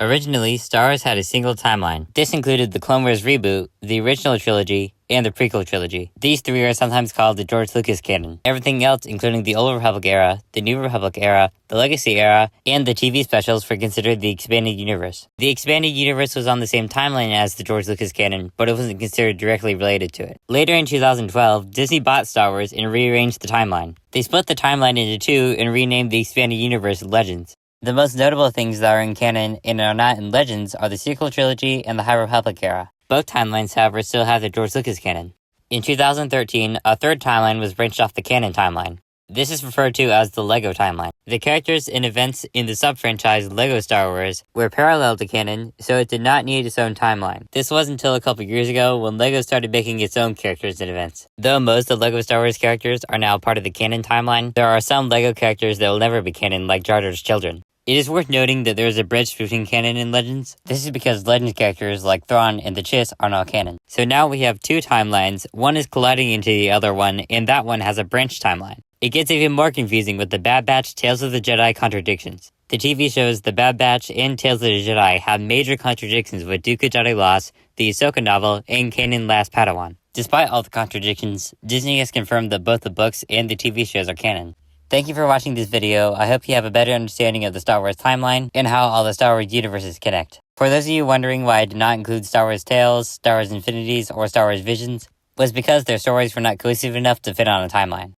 Originally, Star Wars had a single timeline. This included the Clone Wars reboot, the original trilogy, and the prequel trilogy. These three are sometimes called the George Lucas canon. Everything else, including the Old Republic era, the New Republic era, the Legacy era, and the TV specials, were considered the expanded universe. The expanded universe was on the same timeline as the George Lucas canon, but it wasn't considered directly related to it. Later in 2012, Disney bought Star Wars and rearranged the timeline. They split the timeline into two and renamed the expanded universe Legends. The most notable things that are in canon and are not in Legends are the sequel trilogy and the High Republic era. Both timelines, however, still have the George Lucas canon. In 2013, a third timeline was branched off the canon timeline. This is referred to as the LEGO timeline. The characters and events in the sub-franchise LEGO Star Wars were parallel to canon, so it did not need its own timeline. This was until a couple years ago when LEGO started making its own characters and events. Though most of LEGO Star Wars characters are now part of the canon timeline, there are some LEGO characters that will never be canon, like Jar Jar's children. It is worth noting that there is a bridge between canon and Legends. This is because Legends characters like Thrawn and the Chiss are not canon. So now we have two timelines, one is colliding into the other one, and that one has a branch timeline. It gets even more confusing with the Bad Batch Tales of the Jedi contradictions. The TV shows The Bad Batch and Tales of the Jedi have major contradictions with Dooku Jedi Lost, the Ahsoka novel, and Kanan Last Padawan. Despite all the contradictions, Disney has confirmed that both the books and the TV shows are canon. Thank you for watching this video. I hope you have a better understanding of the Star Wars timeline and how all the Star Wars universes connect. For those of you wondering why I did not include Star Wars Tales, Star Wars Infinities, or Star Wars Visions, was because their stories were not cohesive enough to fit on a timeline.